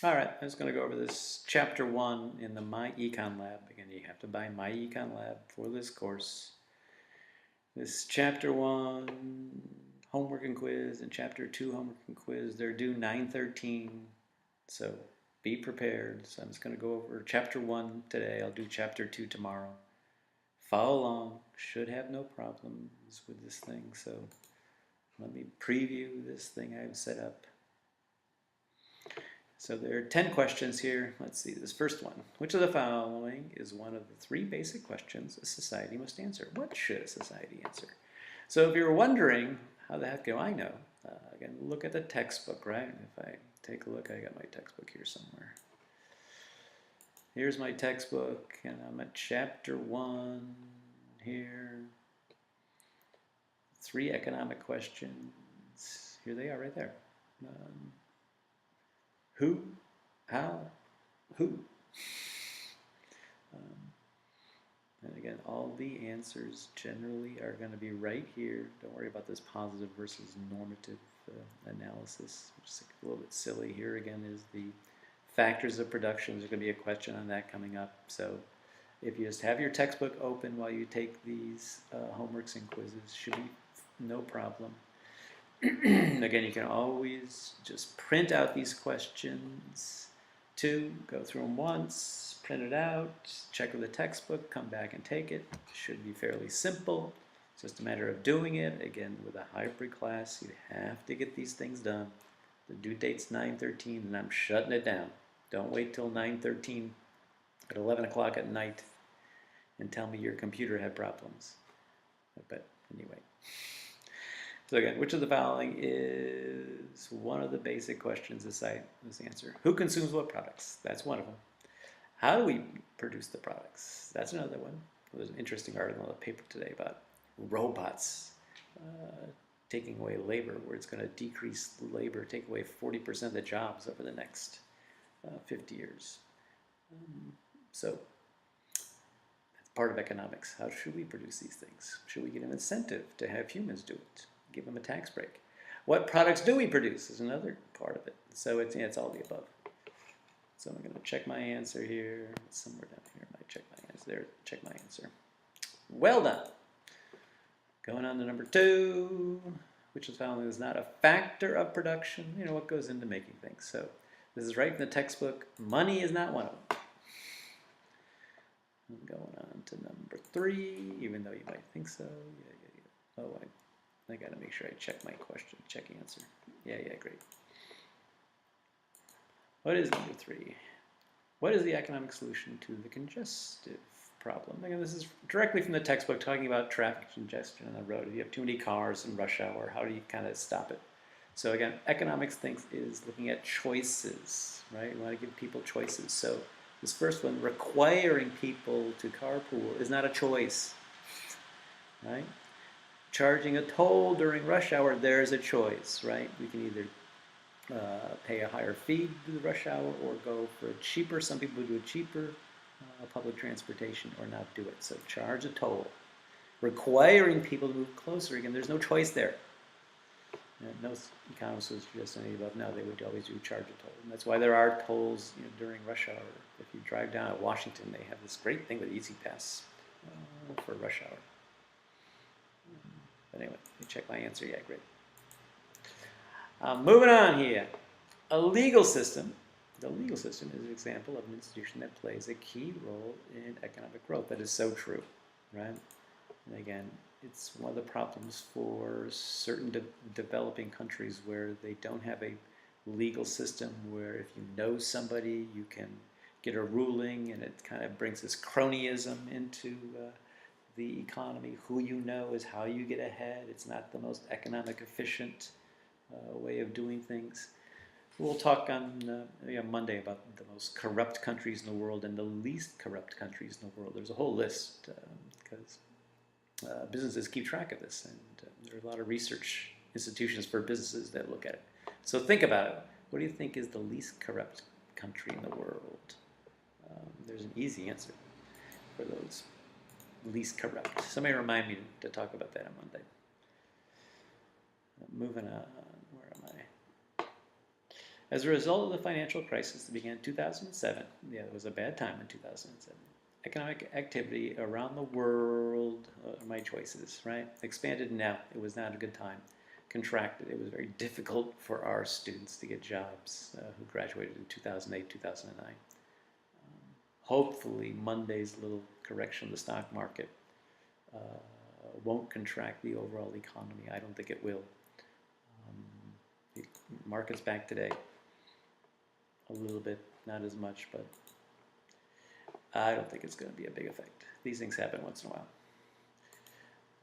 All right, I'm just going to go over this chapter 1 in the My Econ Lab. Again, you have to buy My Econ Lab for this course. This chapter 1 homework and quiz and chapter 2 homework and quiz, they're due 9/13, so be prepared. So I'm just going to go over chapter 1 today. I'll do chapter 2 tomorrow. Follow along. Should have no problems with this thing. So let me preview this thing I've set up. So there are 10 questions here. Let's see, this first one. Which of the following is one of the 3 basic questions a society must answer? What should a society answer? So if you're wondering, how the heck do I know? Again, look at the textbook, right? If I take a look, I got my textbook here somewhere. Here's my textbook, and I'm at chapter 1 here. 3 economic questions. Here they are right there. Who, how, who. And again, all the answers generally are going to be right here. Don't worry about this positive versus normative analysis, which is a little bit silly. Here again is the factors of production. There's going to be a question on that coming up. So if you just have your textbook open while you take these homeworks and quizzes, should be no problem. Again, you can always just print out these questions, go through them once, print it out, check with the textbook, come back and take it. Should be fairly simple. It's just a matter of doing it. Again, with a hybrid class, you have to get these things done. The due date's 9/13, and I'm shutting it down. Don't wait till 9/13 at 11 o'clock at night and tell me your computer had problems. But anyway. So again, which of the following is one of the basic questions this answer? Who consumes what products? That's one of them. How do we produce the products? That's another one. There's an interesting article in the paper today about robots taking away labor, where it's going to decrease labor, take away 40% of the jobs over the next 50 years. So that's part of economics. How should we produce these things? Should we get an incentive to have humans do it? Give them a tax break. What products do we produce is another part of it. So it's all the above. So I'm going to check my answer here. It's somewhere down here. I might check my answer there. Check my answer. Well done. Going on to number 2, which is following is not a factor of production. You know what goes into making things. So this is right in the textbook. Money is not one of them. I'm going on to number 3, even though you might think so. Yeah. Oh, I got to make sure I check my question, check answer. Yeah, great. What is number 3? What is the economic solution to the congestive problem? Again, this is directly from the textbook talking about traffic congestion on the road. If you have too many cars in rush hour, how do you kind of stop it? So again, economics is looking at choices, right? You want to give people choices. So this first one, requiring people to carpool, is not a choice, right? Charging a toll during rush hour, there's a choice, right? We can either pay a higher fee to the rush hour or go for a cheaper, some people do a cheaper public transportation or not do it. So charge a toll. Requiring people to move closer, again, there's no choice there. No economist would suggest any above. No, they would always do charge a toll. And that's why there are tolls during rush hour. If you drive down at Washington, they have this great thing with Easy Pass for rush hour. But anyway, let me check my answer. Yeah, great. Moving on here. A legal system. The legal system is an example of an institution that plays a key role in economic growth. That is so true, right? And again, it's one of the problems for certain developing countries where they don't have a legal system where if you know somebody, you can get a ruling, and it kind of brings this cronyism into the economy. Who you know is how you get ahead. It's not the most economic efficient way of doing things. We'll talk on Monday about the most corrupt countries in the world and the least corrupt countries in the world. There's a whole list because businesses keep track of this, and there are a lot of research institutions for businesses that look at it. So think about it. What do you think is the least corrupt country in the world? There's an easy answer for those. Least corrupt. Somebody remind me to talk about that on Monday. Moving on. Where am I? As a result of the financial crisis that began in 2007, yeah, it was a bad time in 2007. Economic activity around the world, my choices, right? Expanded, no, it was not a good time. Contracted, it was very difficult for our students to get jobs who graduated in 2008, 2009. Hopefully, Monday's little correction of the stock market won't contract the overall economy. I don't think it will. The market's back today. A little bit, not as much, but I don't think it's going to be a big effect. These things happen once in a while.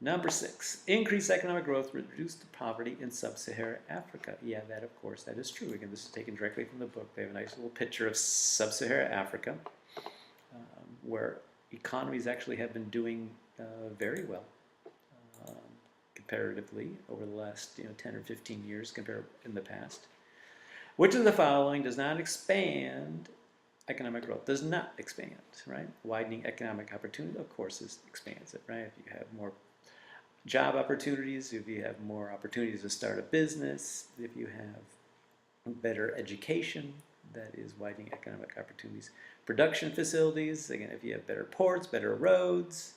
Number 6, increase economic growth, reduce the poverty in sub-Saharan Africa. Yeah, that of course, that is true. Again, this is taken directly from the book. They have a nice little picture of sub-Saharan Africa, where economies actually have been doing very well comparatively over the last 10 or 15 years compared in the past. Which of the following does not expand economic growth? Does not expand, right? Widening economic opportunity, of course, this expands it, right? If you have more job opportunities, if you have more opportunities to start a business, if you have better education, that is widening economic opportunities. Production facilities, again, if you have better ports, better roads,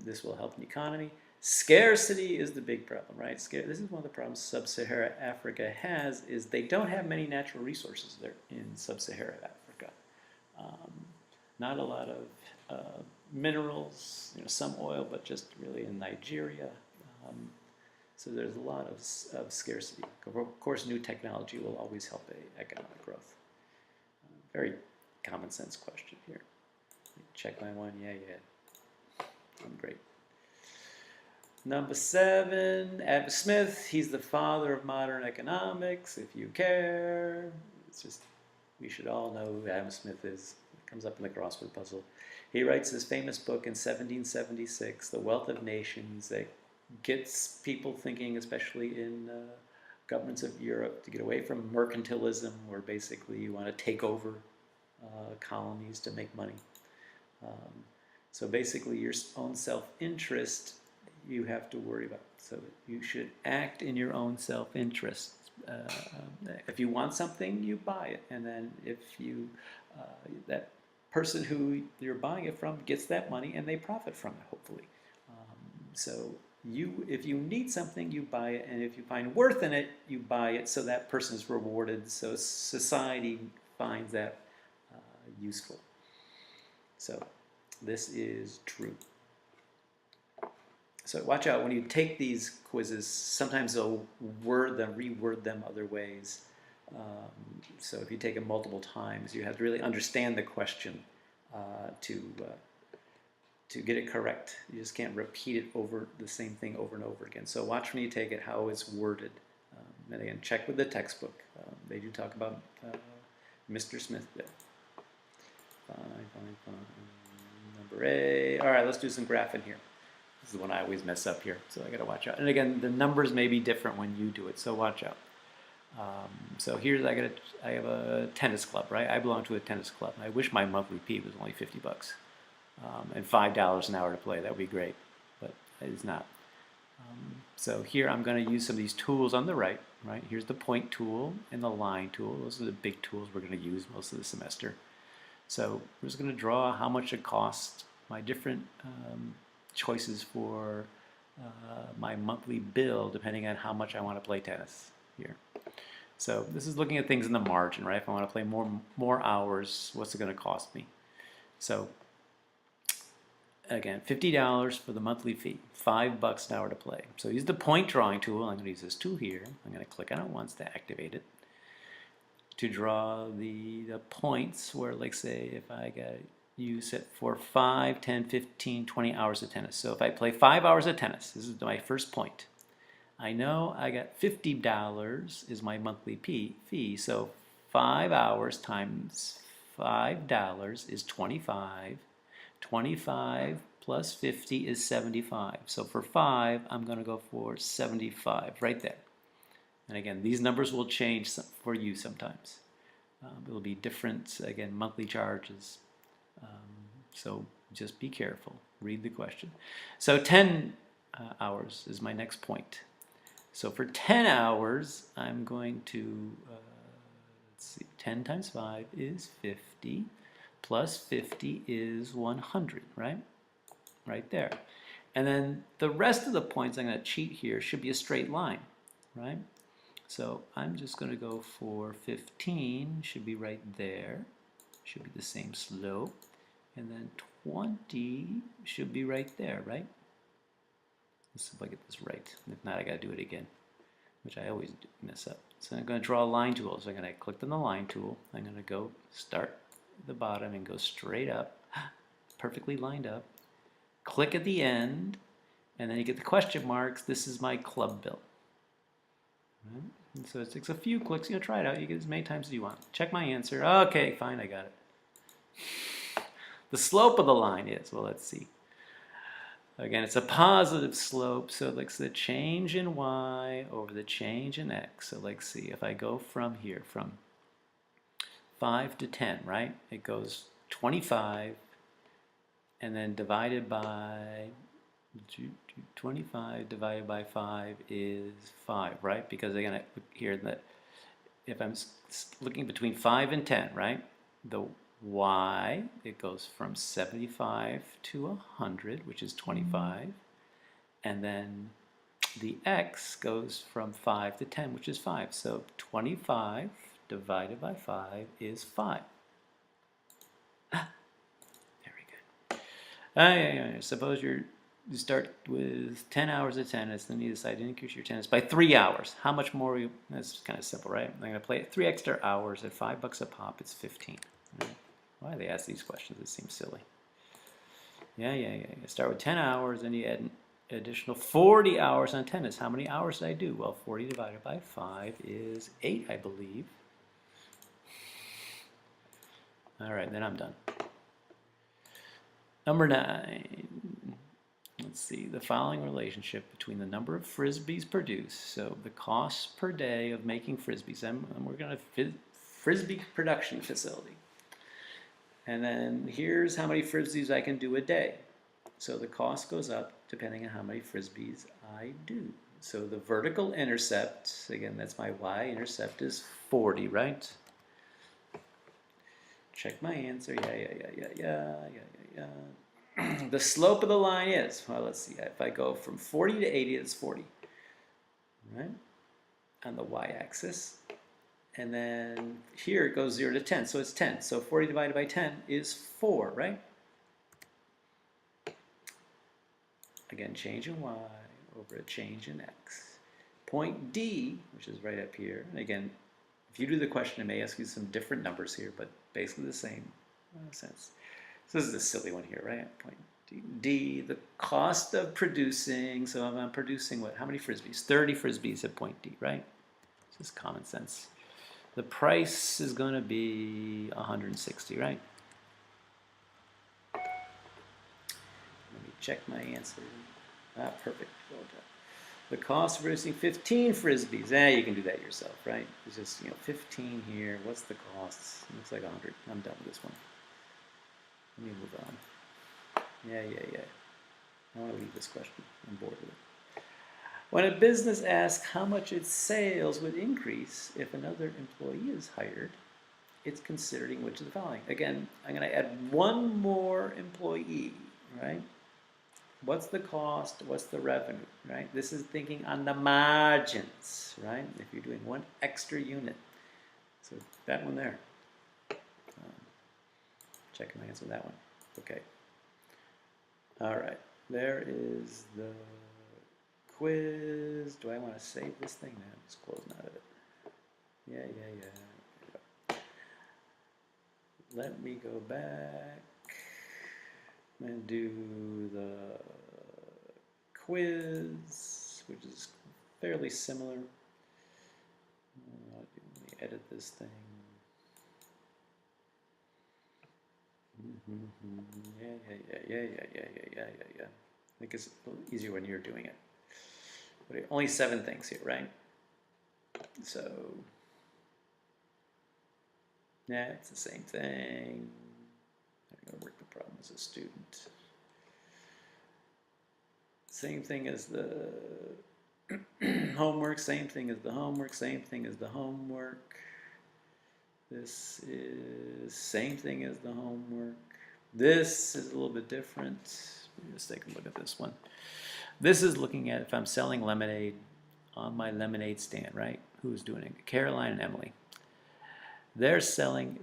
this will help the economy. Scarcity is the big problem, right? This is one of the problems sub-Saharan Africa has, is they don't have many natural resources there in sub-Saharan Africa. Not a lot of minerals, some oil, but just really in Nigeria. So there's a lot of scarcity. Of course, new technology will always help economic growth. Very common sense question here. Check my one, yeah. I'm great. Number 7, Adam Smith. He's the father of modern economics, if you care. It's just, we should all know who Adam Smith is. It comes up in the crossword puzzle. He writes his famous book in 1776, The Wealth of Nations, that gets people thinking, especially in governments of Europe, to get away from mercantilism, where basically you want to take over colonies to make money. So basically your own self-interest you have to worry about. So you should act in your own self-interest. If you want something, you buy it. And then if you, that person who you're buying it from gets that money and they profit from it, hopefully. So if you need something, you buy it. And if you find worth in it, you buy it so that person is rewarded. So society finds that useful. So this is true. So watch out when you take these quizzes. Sometimes they'll reword them other ways. So if you take them multiple times, you have to really understand the question to get it correct. You just can't repeat it over the same thing over and over again. So watch when you take it how it's worded. And again, check with the textbook. They do talk about Mr. Smith there. Fine. Number 8. All right, let's do some graphing here. This is the one I always mess up here, so I got to watch out. And again, the numbers may be different when you do it, so watch out. So here's I have a tennis club, right? I belong to a tennis club. I wish my monthly fee was only $50, and $5 an hour to play. That would be great, but it is not. So here I'm going to use some of these tools on the right. Here's the point tool and the line tool. Those are the big tools we're going to use most of the semester. So we're just going to draw how much it costs, my different choices for my monthly bill, depending on how much I want to play tennis here. So this is looking at things in the margin, right? If I want to play more hours, what's it going to cost me? So again, $50 for the monthly fee, $5 an hour to play. So use the point drawing tool. I'm going to use this tool here. I'm going to click on it once to activate it, to draw the points where, like, say, if I use it for 5, 10, 15, 20 hours of tennis. So if I play 5 hours of tennis, this is my first point. I know I got $50 is my monthly fee. So 5 hours times $5 is 25. 25 plus 50 is 75. So for 5, I'm going to go for 75 right there. And again, these numbers will change for you sometimes. It'll be different, again, monthly charges. So just be careful. Read the question. So 10 hours is my next point. So for 10 hours, I'm going to Let's see, 10 times 5 is 50, plus 50 is 100, right? Right there. And then the rest of the points, I'm going to cheat here, should be a straight line, right? So I'm just going to go for 15, should be right there, should be the same slope. And then 20 should be right there, right? Let's see if I get this right. If not, I got to do it again, which I always mess up. So I'm going to draw a line tool. So I'm going to click on the line tool. I'm going to go start at the bottom and go straight up, perfectly lined up. Click at the end, and then you get the question marks. This is my club bill. Right? And so it takes a few clicks. You know, try it out. You get as many times as you want. Check my answer. Okay, fine, I got it. The slope of the line is, well, let's see. Again, it's a positive slope, so it looks the change in y over the change in x. So let's see, if I go from here, from 5 to 10, right? It goes 25, and then divided by 25 divided by 5 is 5, right? Because again, here that if I'm looking between 5 and 10, right? The y, it goes from 75 to 100, which is 25. And then the x goes from 5 to 10, which is 5. So 25 divided by 5 is 5. Very good. Suppose you start with 10 hours of tennis, then you decide to increase your tennis by 3 hours. How much more? That's kind of simple, right? I'm going to play it 3 extra hours at $5 a pop. It's 15. Right? Why do they ask these questions? It seems silly. Yeah. You start with 10 hours, and you add an additional 40 hours on tennis. How many hours did I do? Well, 40 divided by 5 is 8, I believe. All right, then I'm done. Number 9. Let's see, the following relationship between the number of frisbees produced, so the cost per day of making frisbees, and we're going to frisbee production facility. And then here's how many frisbees I can do a day. So the cost goes up depending on how many frisbees I do. So the vertical intercept, again, that's my y-intercept, is 40, right? Check my answer. Yeah. The slope of the line is, well, let's see, if I go from 40 to 80, it's 40, right, on the y-axis. And then here it goes 0 to 10, so it's 10. So 40 divided by 10 is 4, right? Again, change in y over a change in x. Point D, which is right up here, and again, if you do the question, it may ask you some different numbers here, but basically the same sense. So this is a silly one here, right? Point D. D, the cost of producing, so I'm producing what? How many frisbees? 30 frisbees at point D, right? It's just common sense. The price is going to be 160, right? Let me check my answer. Perfect. Well done. The cost of producing 15 frisbees. You can do that yourself, right? It's just, 15 here. What's the cost? It looks like 100. I'm done with this one. Let me move on. Yeah. I want to leave this question. I'm bored with it. When a business asks how much its sales would increase if another employee is hired, it's considering which of the following. Again, I'm going to add one more employee, right? What's the cost? What's the revenue, right? This is thinking on the margins, right? If you're doing one extra unit. So that one there. Checking my answer on that one. Okay. All right. There is the quiz. Do I want to save this thing? No, I'm just closing out of it. Yeah. Let me go back and do the quiz, which is fairly similar. Let me edit this thing. Yeah. I think it's a little easier when you're doing it. But only 7 things here, right? So, yeah, it's the same thing. I'm going to work the problem as a student. Same thing as the homework, same thing as the homework, same thing as the homework. This is same thing as the homework. This is a little bit different. Let's take a look at this one. This is looking at if I'm selling lemonade on my lemonade stand, right? Who's doing it? Caroline and Emily. They're selling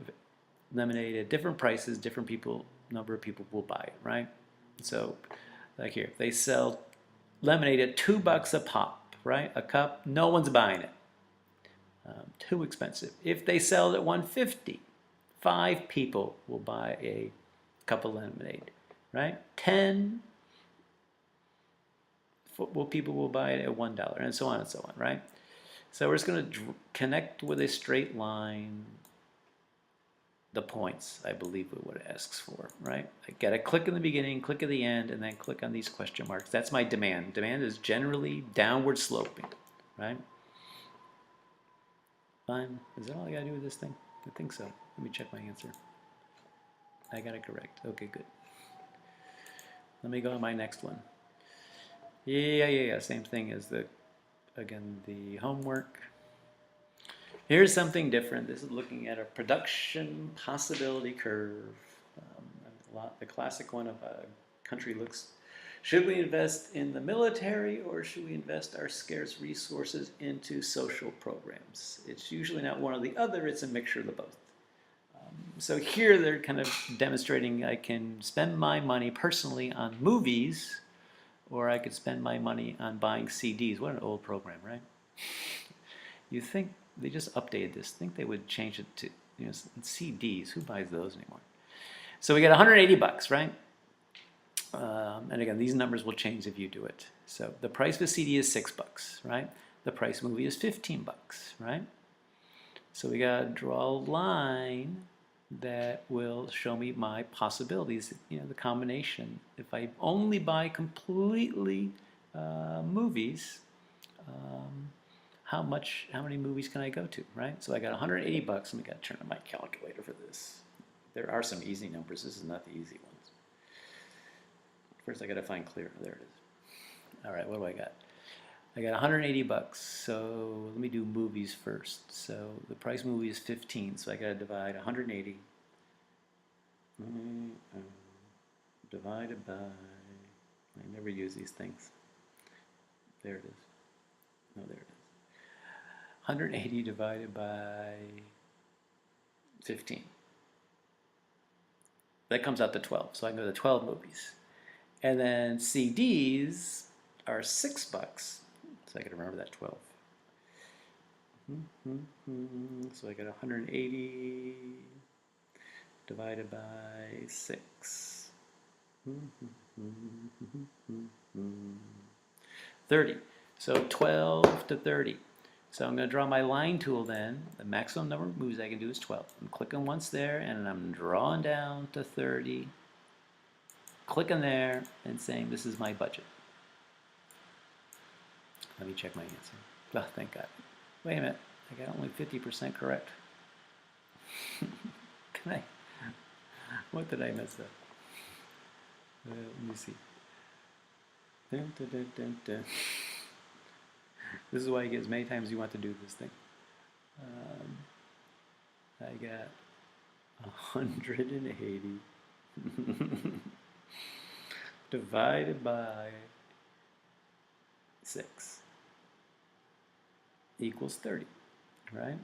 lemonade at different prices, different people, number of people will buy it, right? So, like here, they sell lemonade at $2 a pop, right? A cup, no one's buying it. Too expensive. If they sell it at $1.50, 5 people will buy a cup of lemonade, right? 10 people will buy it at $1, and so on and so on, right? So we're just going to connect with a straight line the points, I believe, is what it asks for, right? I got to click in the beginning, click at the end, and then click on these question marks. That's my demand. Demand is generally downward sloping, right? Fine. Is that all I got to do with this thing? I think so. Let me check my answer. I got it correct. Okay, good. Let me go to my next one. Yeah. Same thing as again, the homework. Here's something different. This is looking at a production possibility curve. The classic one of a country looks, should we invest in the military or should we invest our scarce resources into social programs? It's usually not one or the other, it's a mixture of the both. So here they're kind of demonstrating I can spend my money personally on movies, or I could spend my money on buying CDs. What an old program, right? You think they just updated this? Think they would change it to CDs? Who buys those anymore? So we got 180 bucks, right? And again, these numbers will change if you do it. So the price of a CD is $6, right? The price of a movie is 15 bucks, right? So we got to draw a line that will show me my possibilities, the combination. If I only buy completely movies, how many movies can I go to, right? So I got 180 bucks, and we got to turn on my calculator for this. There are some easy numbers. This is not the easy ones. First, I got to find clear. There it is. All right, what do I got? I got 180 bucks. So let me do movies first. So the price of movie is 15. So I got to divide 180 divided by. I never use these things. There it is. No, there it is. 180 divided by 15. That comes out to 12. So I can go to 12 movies. And then CDs are $6. So I got to remember that 12. So I got 180 divided by 6. 30. So 12 to 30. So I'm going to draw my line tool then. The maximum number of moves I can do is 12. I'm clicking once there, and I'm drawing down to 30. Clicking there and saying this is my budget. Let me check my answer. Oh, thank God. Wait a minute. I got only 50% correct. What did I mess up? Let me see. Dun, dun, dun, dun, dun. This is why you get as many times you want to do this thing. I got 180 divided by 6 equals 30, right?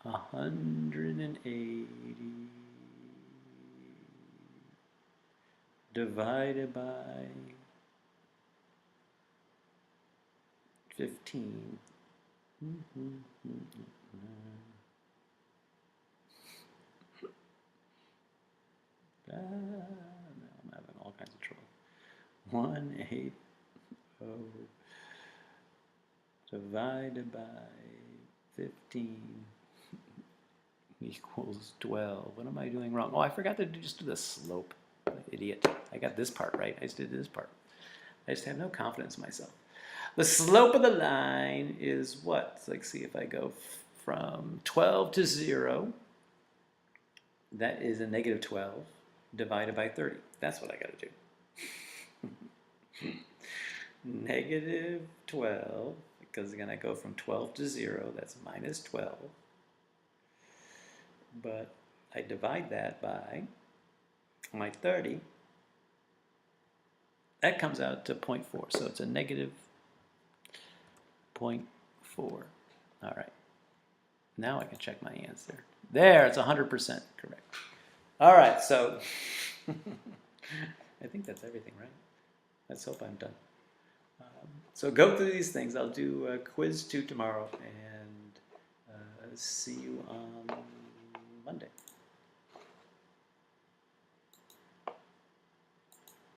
180 divided by 15. Now I'm having all kinds of trouble. 180 divided by 15 equals 12. What am I doing wrong? Oh, I forgot to just do the slope. Idiot. I got this part right. I just did this part. I just have no confidence in myself. The slope of the line is what? So let's see if I go from 12 to 0. That is a negative 12 divided by 30. That's what I got to do. Negative 12, because again I go from 12 to 0. That's minus 12 but I divide that by my 30, that comes out to 0.4. So it's a negative 0.4. All right. Now I can check my answer. There, it's 100% correct. All right, so I think that's everything, right? Let's hope I'm done. So go through these things. I'll do quiz 2 tomorrow, and see you on